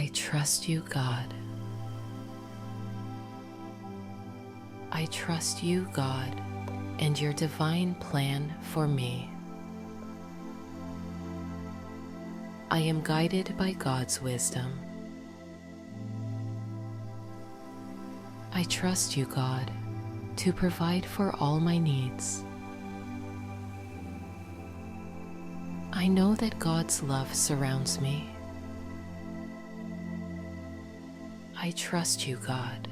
I trust you, God. I trust you, God, and your divine plan for me. I am guided by God's wisdom. I trust you, God, to provide for all my needs. I know that God's love surrounds me. I trust you, God,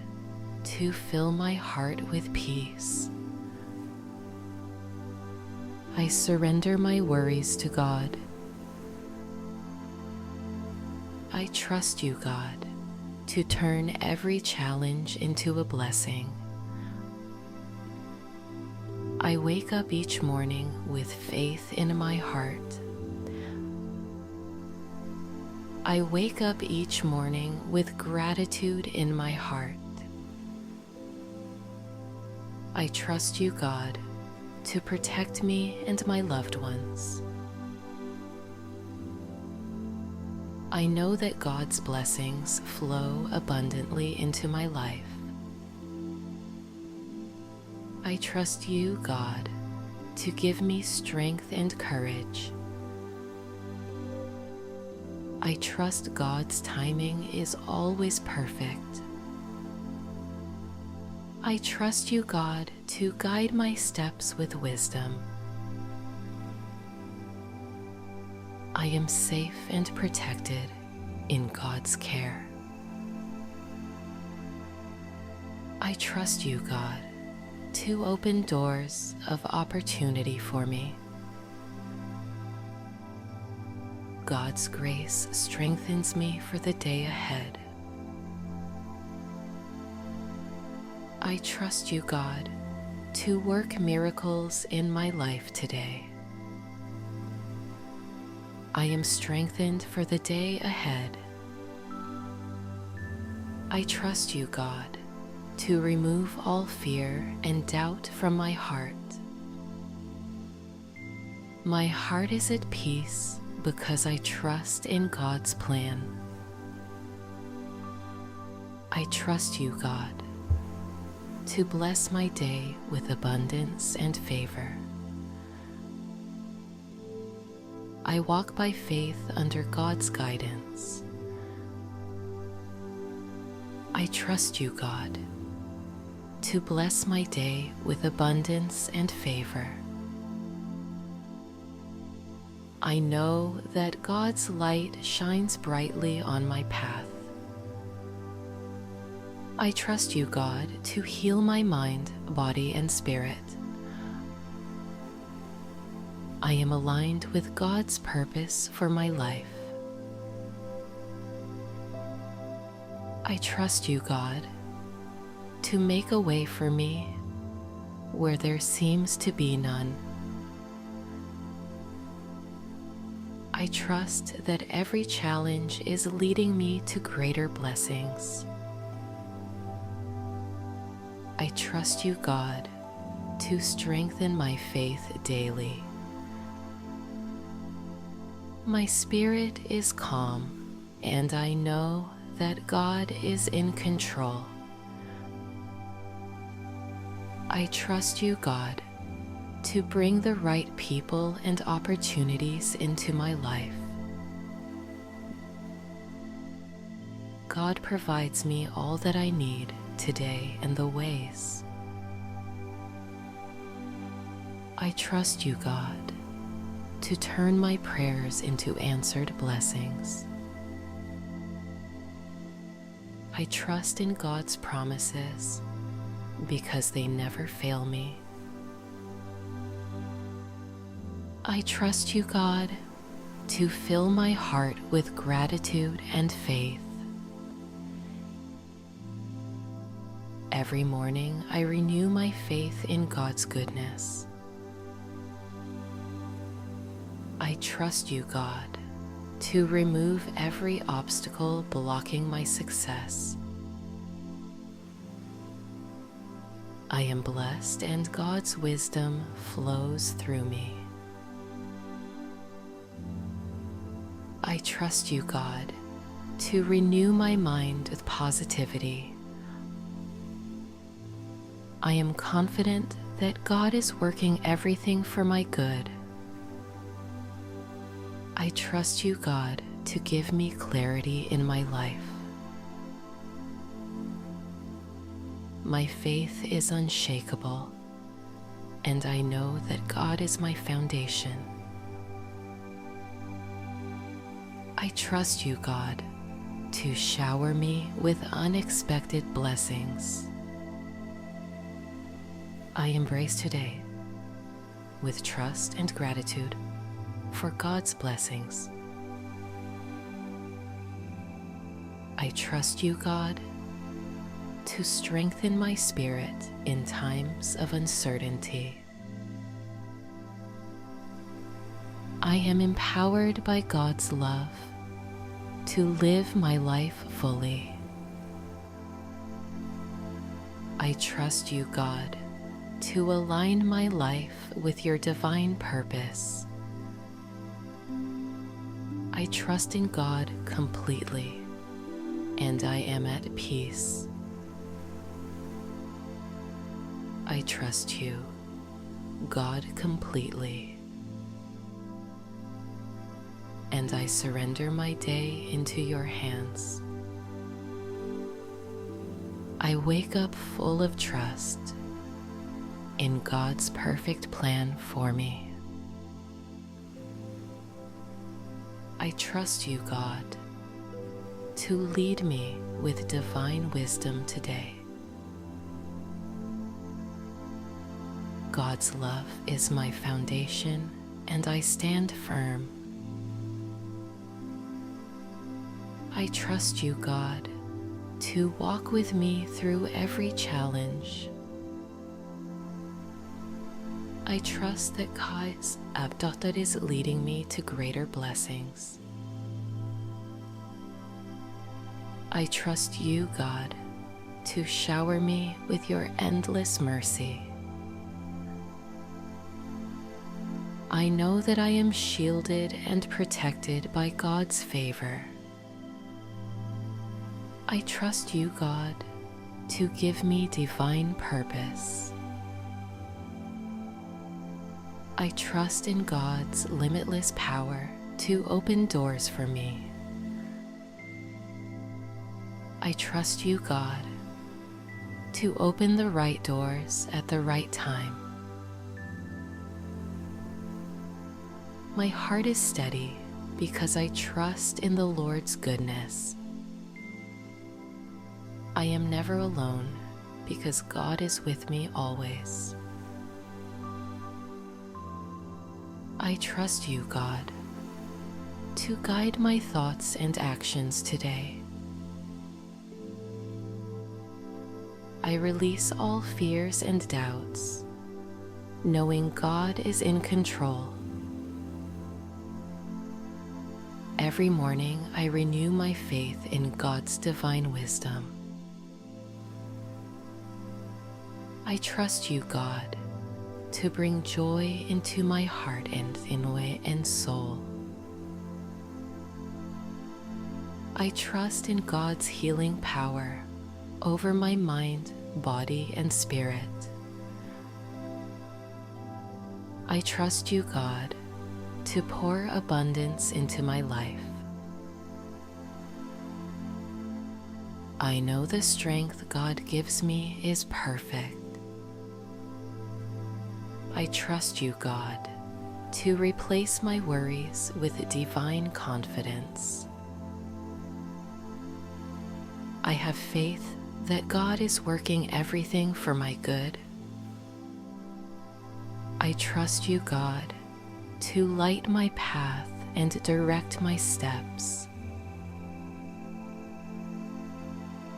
to fill my heart with peace. I surrender my worries to God. I trust you, God, to turn every challenge into a blessing. I wake up each morning with faith in my heart. I wake up each morning with gratitude in my heart. I trust you, God, to protect me and my loved ones. I know that God's blessings flow abundantly into my life. I trust you, God, to give me strength and courage. I trust God's timing is always perfect. I trust you, God, to guide my steps with wisdom. I am safe and protected in God's care. I trust you, God, to open doors of opportunity for me. God's grace strengthens me for the day ahead. I trust you, God, to work miracles in my life today. I am strengthened for the day ahead. I trust you, God, to remove all fear and doubt from my heart. My heart is at peace because I trust in God's plan. I trust you, God, to bless my day with abundance and favor. I walk by faith under God's guidance. I trust you, God, to bless my day with abundance and favor. I know that God's light shines brightly on my path. I trust you, God, to heal my mind, body, and spirit. I am aligned with God's purpose for my life. I trust you, God, to make a way for me where there seems to be none. I trust that every challenge is leading me to greater blessings. I trust you, God, to strengthen my faith daily. My spirit is calm, and I know that God is in control. I trust you, God, to bring the right people and opportunities into my life. God provides me all that I need today and the ways. I trust you, God, to turn my prayers into answered blessings. I trust in God's promises because they never fail me. I trust you, God, to fill my heart with gratitude and faith. Every morning, I renew my faith in God's goodness. I trust you, God, to remove every obstacle blocking my success. I am blessed, and God's wisdom flows through me. I trust you, God, to renew my mind with positivity. I am confident that God is working everything for my good. I trust you, God, to give me clarity in my life. My faith is unshakable, and I know that God is my foundation. I trust you, God, to shower me with unexpected blessings. I embrace today with trust and gratitude for God's blessings. I trust you, God, to strengthen my spirit in times of uncertainty. I am empowered by God's love to live my life fully. I trust you, God, to align my life with your divine purpose. I trust in God completely, and I am at peace. I trust you, God, completely, and I surrender my day into your hands. I wake up full of trust in God's perfect plan for me. I trust you, God, to lead me with divine wisdom today. God's love is my foundation, and I stand firm. I trust you, God, to walk with me through every challenge. I trust that God's Abdottar is leading me to greater blessings. I trust you, God, to shower me with your endless mercy. I know that I am shielded and protected by God's favor. I trust you, God, to give me divine purpose. I trust in God's limitless power to open doors for me. I trust you, God, to open the right doors at the right time. My heart is steady because I trust in the Lord's goodness. I am never alone because God is with me always. I trust you, God, to guide my thoughts and actions today. I release all fears and doubts, knowing God is in control. Every morning, I renew my faith in God's divine wisdom. I trust you, God, to bring joy into my heart and soul. I trust in God's healing power over my mind, body, and spirit. I trust you, God, to pour abundance into my life. I know the strength God gives me is perfect. I trust you, God, to replace my worries with divine confidence. I have faith that God is working everything for my good. I trust you, God, to light my path and direct my steps.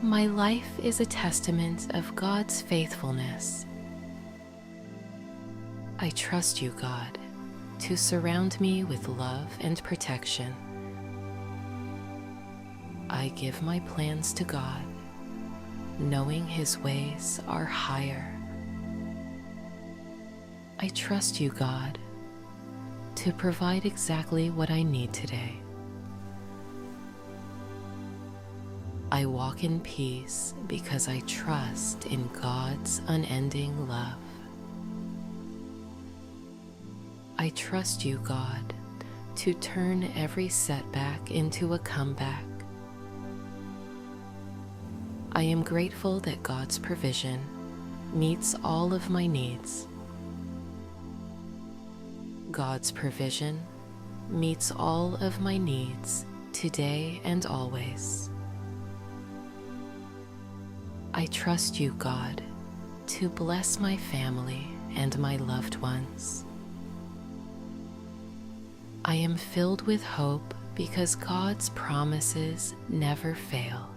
My life is a testament of God's faithfulness. I trust you, God, to surround me with love and protection. I give my plans to God, knowing His ways are higher. I trust you, God, to provide exactly what I need today. I walk in peace because I trust in God's unending love. I trust you, God, to turn every setback into a comeback. I am grateful that God's provision meets all of my needs. God's provision meets all of my needs today and always. I trust you, God, to bless my family and my loved ones. I am filled with hope because God's promises never fail.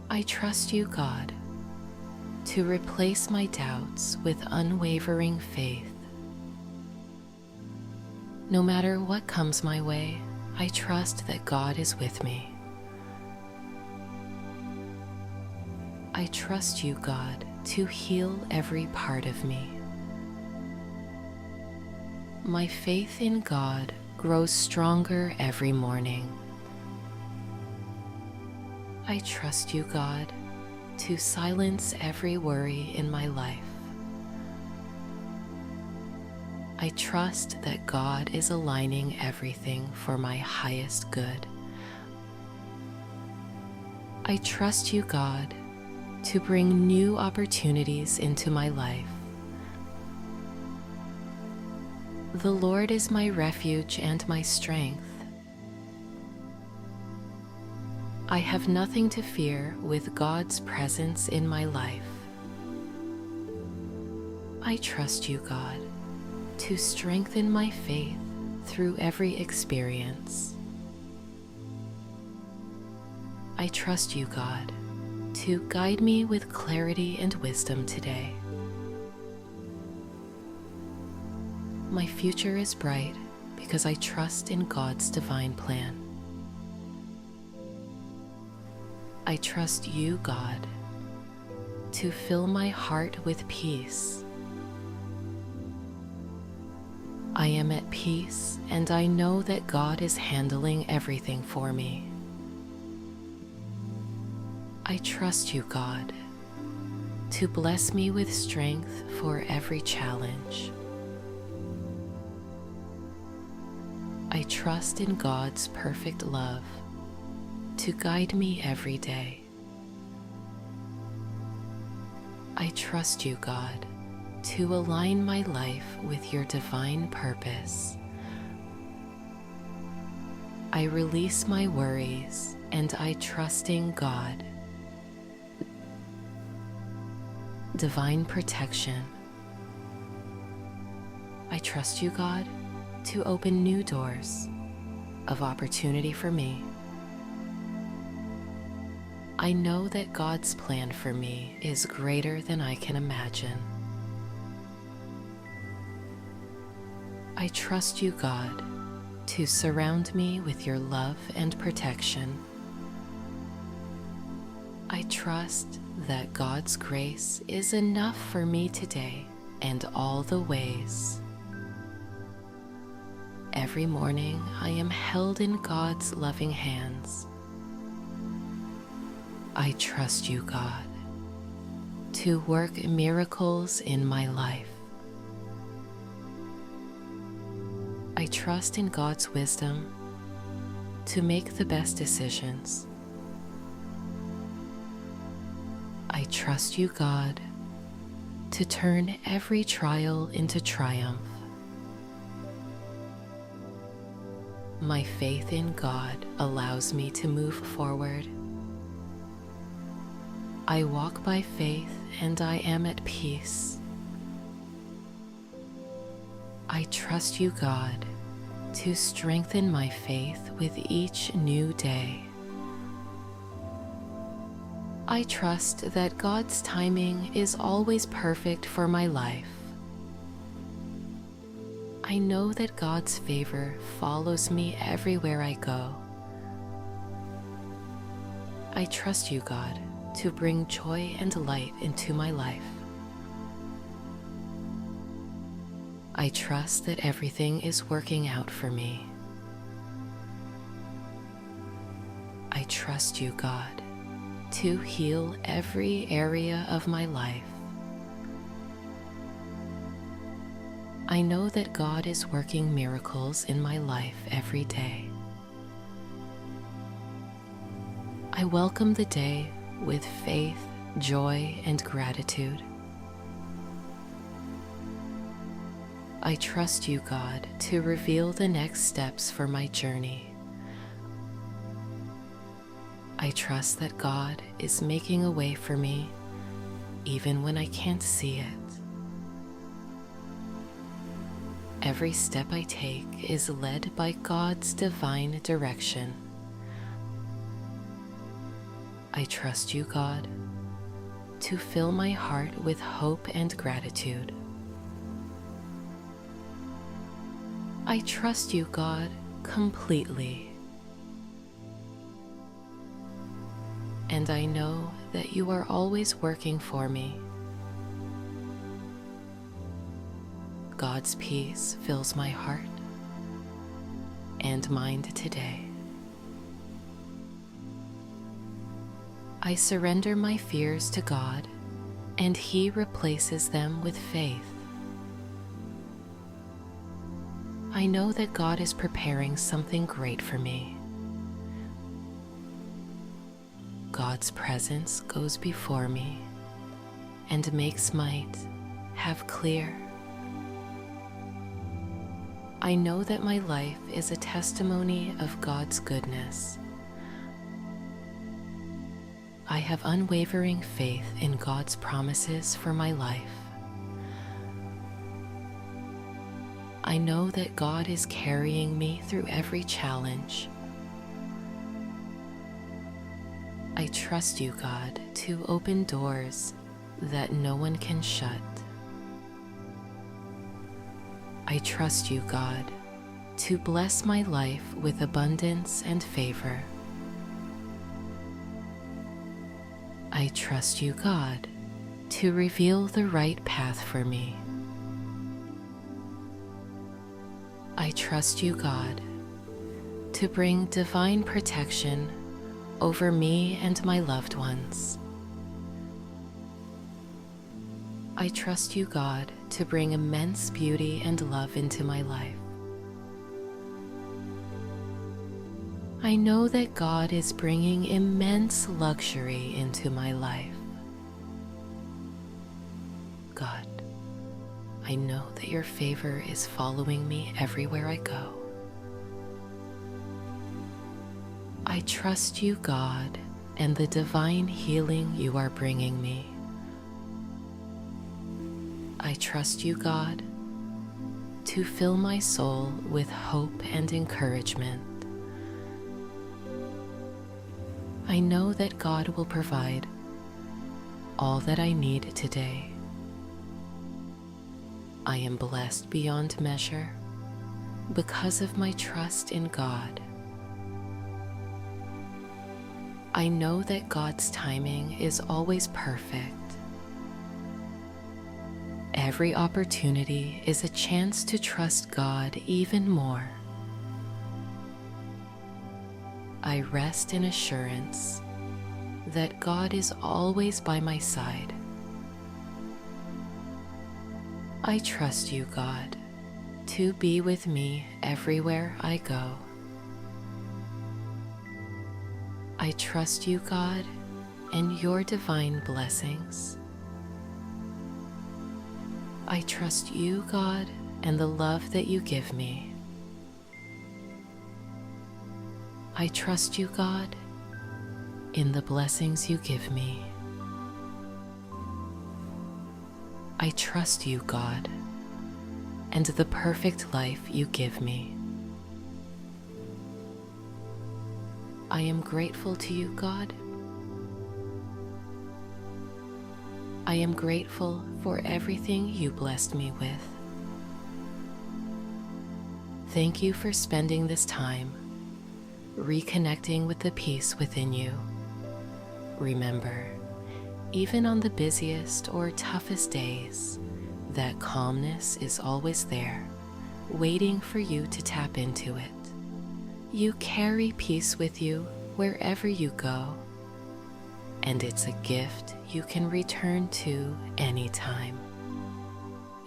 I trust you, God, to replace my doubts with unwavering faith. No matter what comes my way, I trust that God is with me. I trust you, God, to heal every part of me. My faith in God grows stronger every morning. I trust you, God, to silence every worry in my life. I trust that God is aligning everything for my highest good. I trust you, God, to bring new opportunities into my life. The Lord is my refuge and my strength. I have nothing to fear with God's presence in my life. I trust you, God, to strengthen my faith through every experience. I trust you, God, to guide me with clarity and wisdom today. My future is bright because I trust in God's divine plan. I trust you, God, to fill my heart with peace. I am at peace, and I know that God is handling everything for me. I trust you, God, to bless me with strength for every challenge. I trust in God's perfect love to guide me every day. I trust you, God, to align my life with your divine purpose. I release my worries and I trust in God. Divine protection. I trust you, God, to open new doors of opportunity for me. I know that God's plan for me is greater than I can imagine. I trust you, God, to surround me with your love and protection. I trust that God's grace is enough for me today and all the ways. Every morning I am held in God's loving hands. I trust you, God, to work miracles in my life. I trust in God's wisdom to make the best decisions. I trust you, God, to turn every trial into triumph. My faith in God allows me to move forward. I walk by faith and I am at peace. I trust you, God, to strengthen my faith with each new day. I trust that God's timing is always perfect for my life. I know that God's favor follows me everywhere I go. I trust you, God, to bring joy and light into my life. I trust that everything is working out for me. I trust you, God, to heal every area of my life. I know that God is working miracles in my life every day. I welcome the day with faith, joy, and gratitude. I trust you, God, to reveal the next steps for my journey. I trust that God is making a way for me, even when I can't see it. Every step I take is led by God's divine direction. I trust you, God, to fill my heart with hope and gratitude. I trust you, God, completely. And I know that you are always working for me. God's peace fills my heart and mind today. I surrender my fears to God, and He replaces them with faith. I know that God is preparing something great for me. God's presence goes before me and makes my path clear. I know that my life is a testimony of God's goodness. I have unwavering faith in God's promises for my life. I know that God is carrying me through every challenge. I trust you, God, to open doors that no one can shut. I trust you, God, to bless my life with abundance and favor. I trust you, God, to reveal the right path for me. I trust you, God, to bring divine protection over me and my loved ones. I trust you, God, to bring immense beauty and love into my life. I know that God is bringing immense luxury into my life. God, I know that your favor is following me everywhere I go. I trust you, God, and the divine healing you are bringing me. I trust you, God, to fill my soul with hope and encouragement. I know that God will provide all that I need today. I am blessed beyond measure because of my trust in God. I know that God's timing is always perfect. Every opportunity is a chance to trust God even more. I rest in assurance that God is always by my side. I trust you, God, to be with me everywhere I go. I trust you, God, and your divine blessings. I trust you, God, and the love that you give me. I trust you, God, in the blessings you give me. I trust you, God, and the perfect life you give me. I am grateful to you, God. I am grateful for everything you blessed me with. Thank you for spending this time reconnecting with the peace within you. Remember, even on the busiest or toughest days, that calmness is always there, waiting for you to tap into it. You carry peace with you wherever you go, and it's a gift you can return to anytime.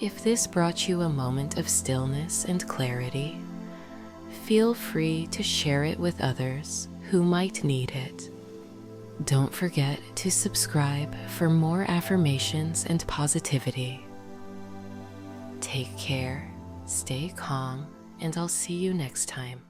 If this brought you a moment of stillness and clarity, feel free to share it with others who might need it. Don't forget to subscribe for more affirmations and positivity. Take care, stay calm, and I'll see you next time.